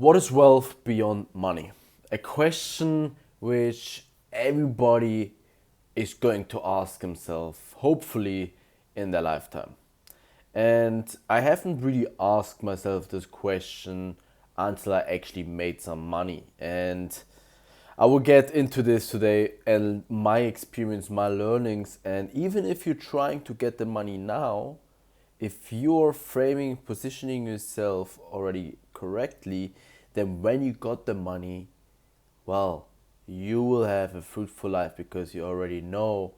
What is wealth beyond money? A question which everybody is going to ask himself, hopefully, in their lifetime. And I haven't really asked myself this question until I actually made some money. And I will get into this today and my experience, my learnings. And even if you're trying to get the money now, if you're framing, positioning yourself already correctly, then when you got the money, well, you will have a fruitful life because you already know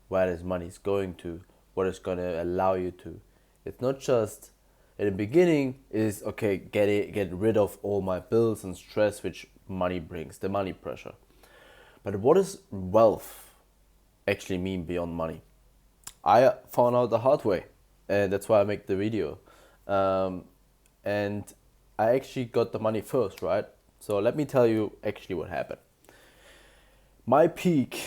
where this money is going to, what it's going to allow you to. It's not just in the beginning is okay, get rid of all my bills and stress which money brings, the money pressure. But what does wealth actually mean beyond money? I found out the hard way, and that's why I make the video. Um, and I actually got the money first, right? So let me tell you actually what happened. My peak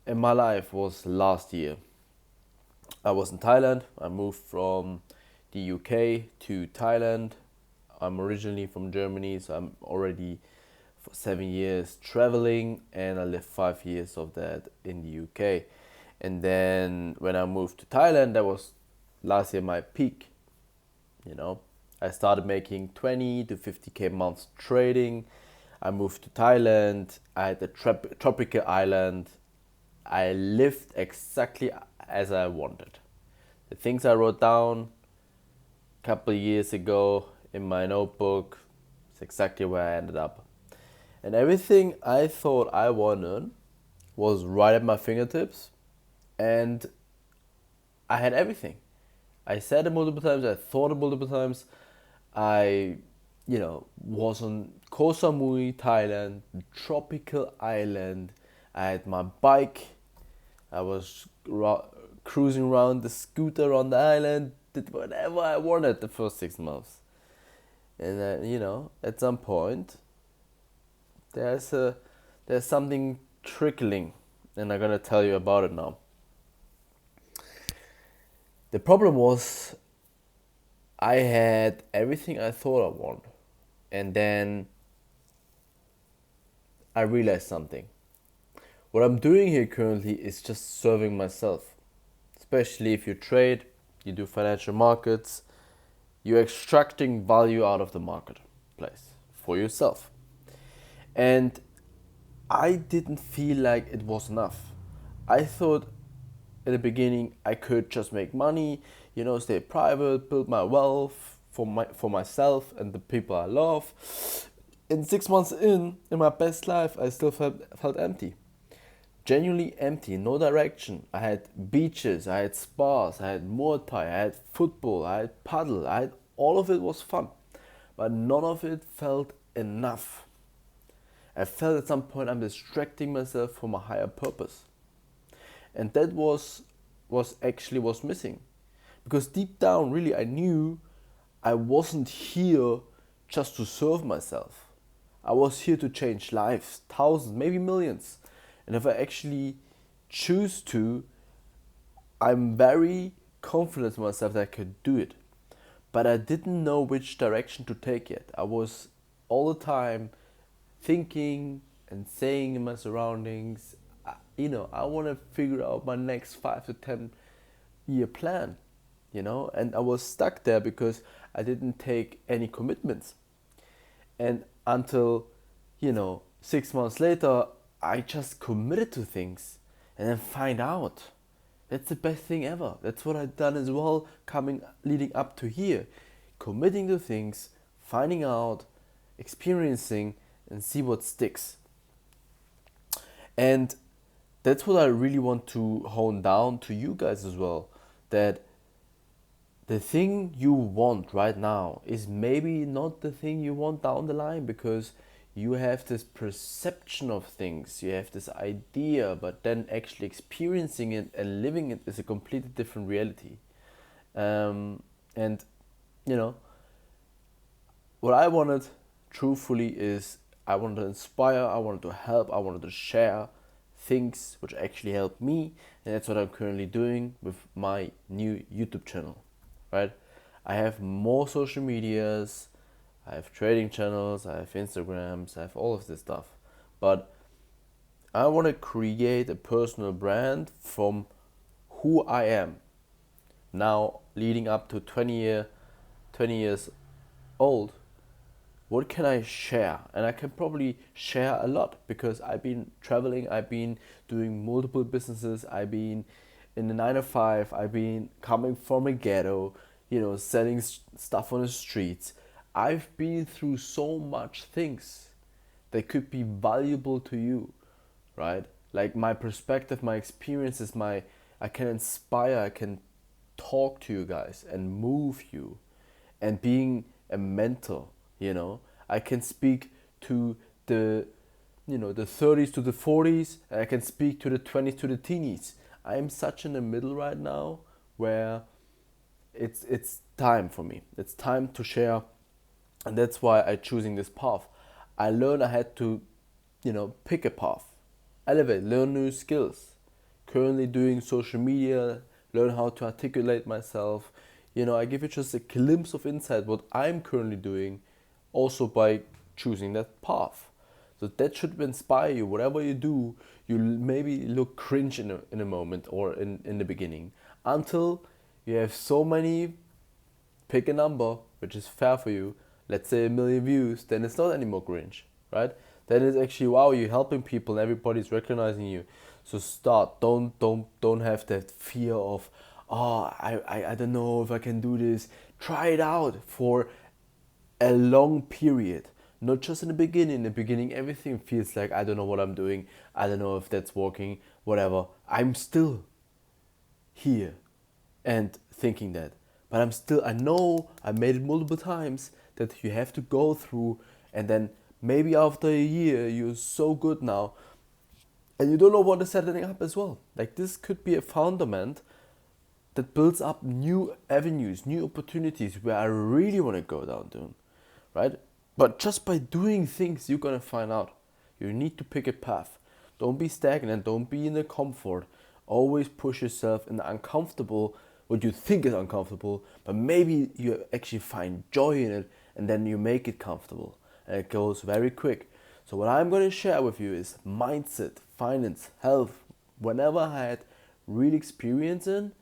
in my life was last year. I was in Thailand. I moved from the UK to Thailand. I'm originally from Germany, so I'm already for 7 years traveling, and I lived 5 years of that in the UK. And then when I moved to Thailand, that was last year my peak. You know, I started making 20 to 50k months trading. I moved to Thailand. I had a tropical island. I lived exactly as I wanted. The things I wrote down a couple of years ago in my notebook is exactly where I ended up. And everything I thought I wanted was right at my fingertips, and I had everything. I said it multiple times, I thought it multiple times. I, was on Koh Samui, Thailand, tropical island. I had my bike. I was cruising around the scooter on the island, did whatever I wanted the first 6 months. And then, at some point, there's a there's something trickling, and I'm gonna tell you about it now. The problem was I had everything I thought I wanted, and then I realized something. What I'm doing here currently is just serving myself. Especially if you trade, you do financial markets, you're extracting value out of the marketplace for yourself. And I didn't feel like it was enough. I thought in the beginning I could just make money, stay private, build my wealth for myself and the people I love. And 6 months in my best life, I still felt empty. Genuinely empty, no direction. I had beaches, I had spas, I had Muay Thai, I had football, I had paddle, all of it was fun, but none of it felt enough. I felt at some point I'm distracting myself from a higher purpose, and that was missing, because deep down, really, I knew I wasn't here just to serve myself. I was here to change lives, thousands, maybe millions. And if I actually choose to, I'm very confident in myself that I could do it. But I didn't know which direction to take yet. I was all the time thinking and saying in my surroundings, I want to figure out my next 5 to 10 year plan, and I was stuck there because I didn't take any commitments. And until, 6 months later, I just committed to things and then find out. That's the best thing ever. That's what I've done as well, leading up to here. Committing to things, finding out, experiencing, and see what sticks. And that's what I really want to hone down to you guys as well. That the thing you want right now is maybe not the thing you want down the line, because you have this perception of things, you have this idea, but then actually experiencing it and living it is a completely different reality. And what I wanted truthfully is I wanted to inspire, I wanted to help, I wanted to share things which actually help me, and that's what I'm currently doing with my new YouTube channel, right? I have more social medias, I have trading channels, I have Instagrams, I have all of this stuff. But I want to create a personal brand from who I am now, leading up to 20 years old. What can I share? And I can probably share a lot because I've been traveling, I've been doing multiple businesses, I've been in the 9 to 5, I've been coming from a ghetto, selling stuff on the streets. I've been through so much things that could be valuable to you, right? Like my perspective, my experiences, I can inspire, I can talk to you guys and move you, and being a mentor, I can speak to the 30s to the 40s, and I can speak to the 20s to the teenies. I am such in the middle right now where it's time for me. It's time to share, and that's why I'm choosing this path. I learned I had to, pick a path, elevate, learn new skills. Currently doing social media, learn how to articulate myself. I give you just a glimpse of insight what I'm currently doing, also by choosing that path. So that should inspire you. Whatever you do, you maybe look cringe in a moment or in the beginning, until you have so many, pick a number, which is fair for you, let's say 1 million views, then it's not anymore cringe, right? Then it's actually, wow, you're helping people, everybody's recognizing you. So start. Don't have that fear of, oh, I don't know if I can do this. Try it out for a long period. Not just in the beginning. In the beginning, everything feels like, I don't know what I'm doing. I don't know if that's working, whatever. I'm still here and thinking that. But I know I made it multiple times, that you have to go through, and then maybe after a year, you're so good now, and you don't know what is setting up as well. Like, this could be a fundament that builds up new avenues, new opportunities where I really want to go down to, right? But just by doing things, you're gonna find out. You need to pick a path. Don't be stagnant. Don't be in the comfort. Always push yourself in the uncomfortable, what you think is uncomfortable, but maybe you actually find joy in it, and then you make it comfortable, and it goes very quick. So what I'm going to share with you is mindset, finance, health. Whenever I had real experience in,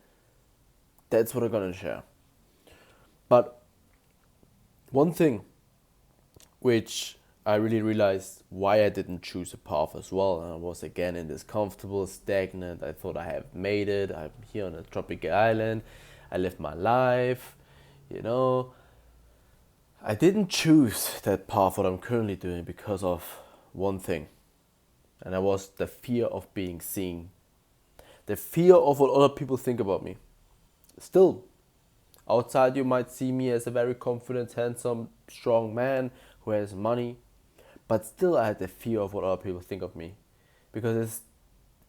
that's what I'm going to share. But one thing which I really realized why I didn't choose a path as well, and I was again in this comfortable, stagnant, I thought I have made it, I'm here on a tropical island, I live my life, I didn't choose that path what I'm currently doing because of one thing, and that was the fear of being seen, the fear of what other people think about me. Still, outside you might see me as a very confident, handsome, strong man who has money, but still I had the fear of what other people think of me, because it's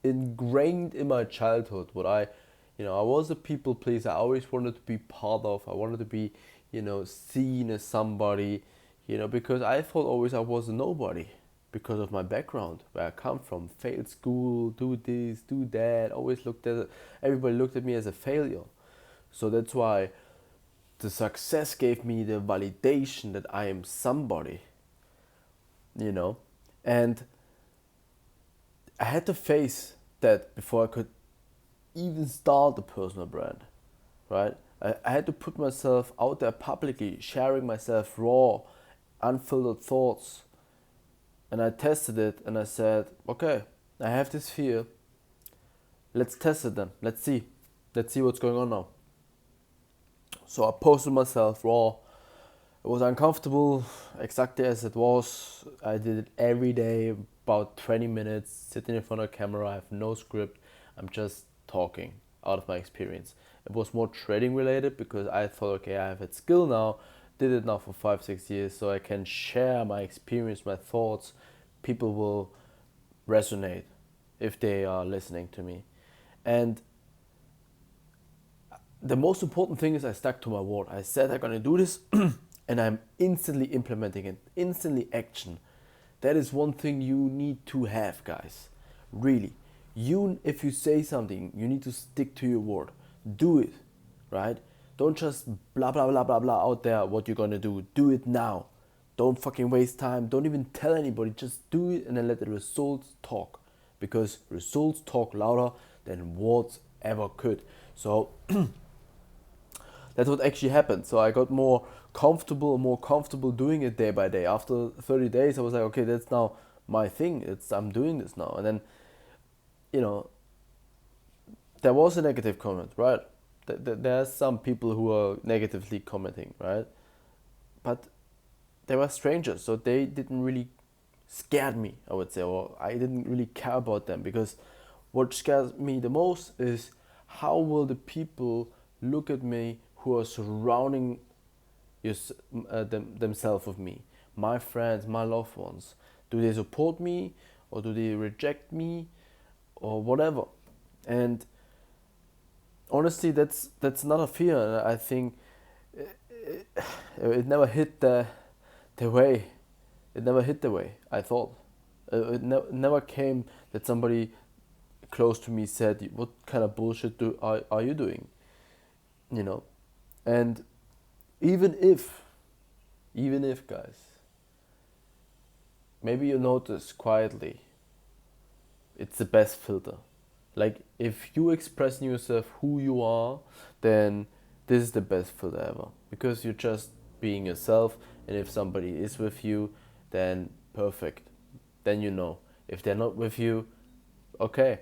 ingrained in my childhood. I was a people pleaser. I always wanted to be part of. I wanted to be, seen as somebody, because I thought always I was a nobody because of my background, where I come from, failed school, do this, do that. Everybody looked at me as a failure. So that's why the success gave me the validation that I am somebody. And I had to face that before I could even start a personal brand, right? I had to put myself out there publicly, sharing myself raw, unfiltered thoughts. And I tested it, and I said, okay, I have this fear. Let's test it then. Let's see what's going on now. So I posted myself raw. It was uncomfortable, exactly as it was. I did it every day, about 20 minutes, sitting in front of a camera. I have no script. I'm just talking out of my experience. It was more trading related because I thought, okay, I have that skill now, did it now for 5-6 years, so I can share my experience, my thoughts. People will resonate if they are listening to me. And the most important thing is I stuck to my word. I said I'm gonna do this and I'm instantly implementing it, instantly action. That is one thing you need to have, guys. Really. If you say something, you need to stick to your word. Do it, right? Don't just blah, blah, blah, blah, blah out there what you're gonna do. Do it now. Don't fucking waste time. Don't even tell anybody. Just do it and then let the results talk. Because results talk louder than words ever could. So that's what actually happened. So I got more comfortable doing it day by day. After 30 days, I was like, okay, that's now my thing. I'm doing this now. And then, you know, there was a negative comment, right? There are some people who are negatively commenting, right? But they were strangers, so they didn't really scared me, I would say, or I didn't really care about them, because what scares me the most is how will the people look at me who are surrounding themselves with me, my friends, my loved ones. Do they support me or do they reject me or whatever? And honestly, that's not a fear. And I think it never hit the way it never hit the way I thought. Never came that somebody close to me said, "What kind of bullshit are you doing?" You know, and even if guys, maybe you notice quietly, it's the best filter. Like if you express in yourself who you are, then this is the best filter ever, because you're just being yourself. And if somebody is with you, then perfect. Then you know. If they're not with you, okay,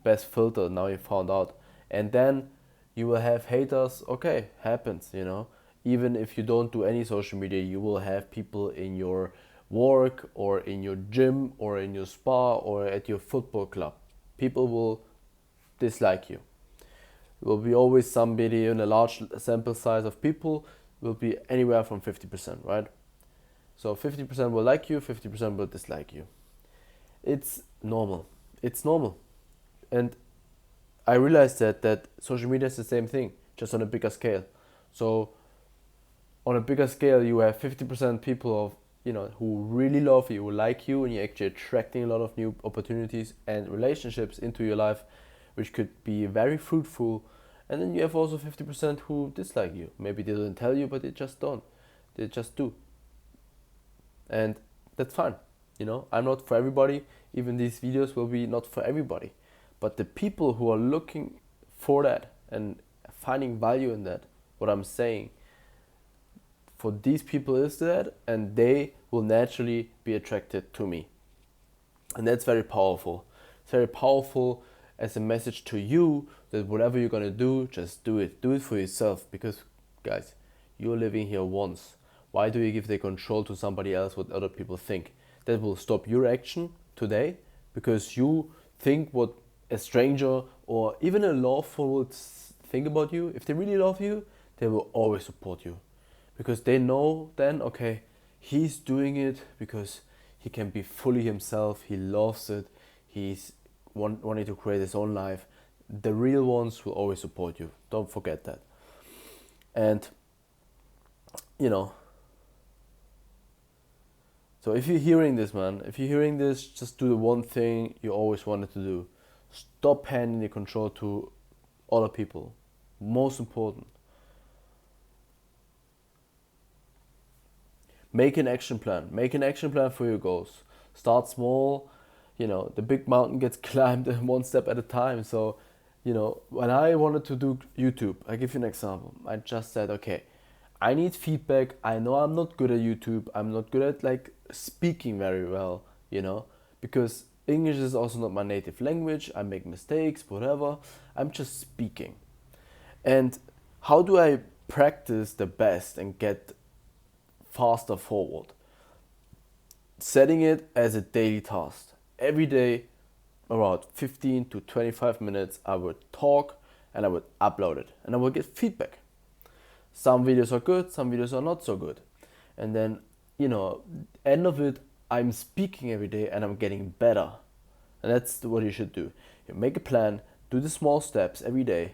best filter. Now you found out. And then you will have haters. Okay, happens. Even if you don't do any social media, you will have people in your work or in your gym or in your spa or at your football club. People will dislike you. There will be always somebody in a large sample size of people, will be anywhere from 50%, right? So 50% will like you, 50% will dislike you. It's normal. It's normal. And I realized that social media is the same thing, just on a bigger scale. So on a bigger scale, you have 50% people who really love you, who like you, and you're actually attracting a lot of new opportunities and relationships into your life, which could be very fruitful. And then you have also 50% who dislike you. Maybe they don't tell you, but they just don't. They just do. And that's fine. I'm not for everybody. Even these videos will be not for everybody. But the people who are looking for that and finding value in that, what I'm saying, for these people is that, and they will naturally be attracted to me. And that's very powerful. It's very powerful as a message to you that whatever you're gonna do, just do it. Do it for yourself, because guys, you're living here once. Why do you give the control to somebody else what other people think? That will stop your action today, because you think what a stranger or even a loved one would think about you. If they really love you, they will always support you, because they know then, okay, he's doing it because he can be fully himself, he loves it, he's wanting to create his own life. The real ones will always support you. Don't forget that. And so if you're hearing this, man, just do the one thing you always wanted to do. Stop handing the control to other people. Most important. Make an action plan. Make an action plan for your goals. Start small. The big mountain gets climbed one step at a time. So, when I wanted to do YouTube, I give you an example. I just said, okay, I need feedback. I know I'm not good at YouTube. I'm not good at speaking very well, because English is also not my native language. I make mistakes, whatever. I'm just speaking. And how do I practice the best and get faster forward? Setting it as a daily task. Every day, around 15 to 25 minutes, I would talk and I would upload it. And I would get feedback. Some videos are good, some videos are not so good. And then, end of it, I'm speaking every day and I'm getting better. And that's what you should do. You make a plan, do the small steps every day.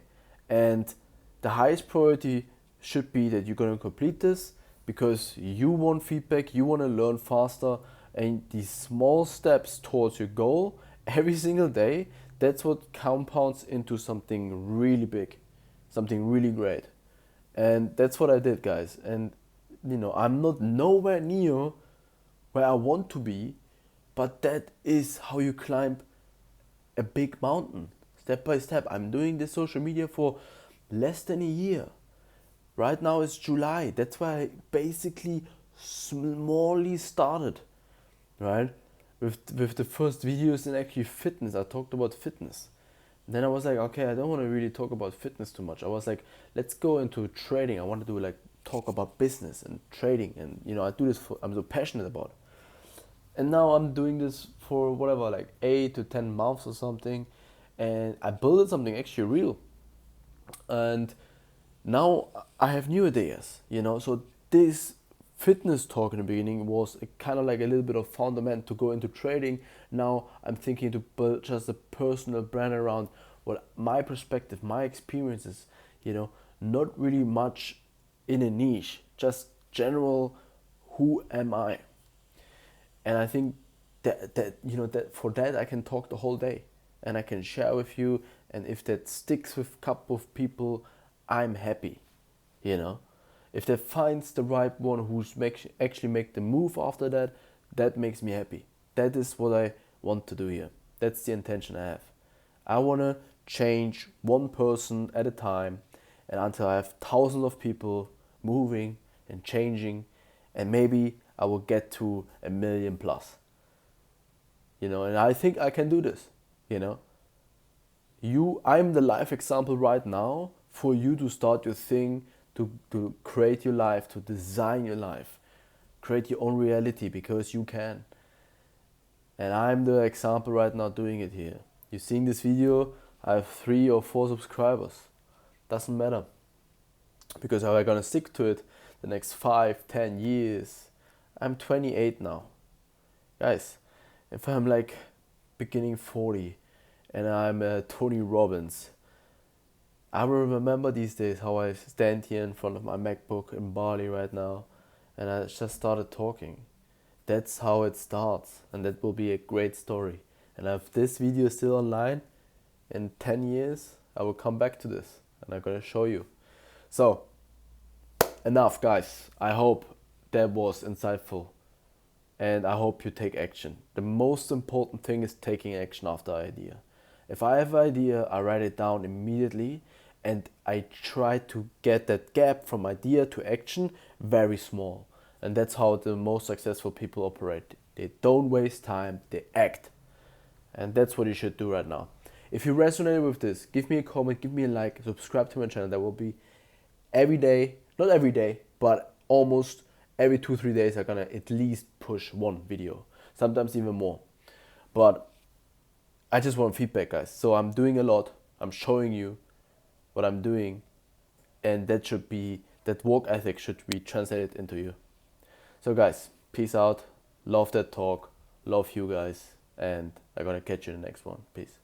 And the highest priority should be that you're going to complete this, because you want feedback, you want to learn faster, and these small steps towards your goal every single day, that's what compounds into something really big, something really great. And that's what I did, guys. And I'm not nowhere near where I want to be, but that is how you climb a big mountain, step by step. I'm doing this social media for less than a year. Right now it's July. That's why I basically smallly started, right? With the first videos in actually fitness. I talked about fitness. Then I was like, okay, I don't want to really talk about fitness too much. I was like, let's go into trading. I want to do like talk about business and trading, and I do this for, I'm so passionate about it. And now I'm doing this for whatever, like 8 to 10 months or something, and I built something actually real. And now I have new ideas. So this fitness talk in the beginning was kind of like a little bit of fundament to go into trading. Now I'm thinking to build just a personal brand around what my perspective, my experiences, not really much in a niche, just general, who am I? And I think that for that I can talk the whole day, and I can share with you, and if that sticks with a couple of people, I'm happy. you know if that finds the right one who's actually make the move after that, that makes me happy. That is what I want to do here. That's the intention I have. I want to change one person at a time, and until I have thousands of people moving and changing, and maybe I will get to 1 million plus. And I think I can do this. You know, I'm the life example right now for you to start your thing, to create your life, to design your life, create your own reality, because you can. And I'm the example right now doing it here. You're seeing this video, I have 3 or 4 subscribers. Doesn't matter. Because how am I gonna stick to it the next 5, 10 years? I'm 28 now. Guys, if I'm like beginning 40 and I'm Tony Robbins, I will remember these days how I stand here in front of my MacBook in Bali right now, and I just started talking. That's how it starts, and that will be a great story. And if this video is still online, in 10 years, I will come back to this and I'm gonna show you. So, enough, guys. I hope that was insightful, and I hope you take action. The most important thing is taking action after idea. If I have an idea, I write it down immediately, and I try to get that gap from idea to action very small. And that's how the most successful people operate. They don't waste time, they act. And that's what you should do right now. If you resonated with this, give me a comment, give me a like, subscribe to my channel. That will be every day, not every day, but almost every 2-3 days I'm gonna at least push one video, sometimes even more. But I just want feedback, guys. So I'm doing a lot. I'm showing you what I'm doing, and that work ethic should be translated into you. So guys, peace out. Love that talk. Love you guys, and I'm gonna catch you in the next one. Peace.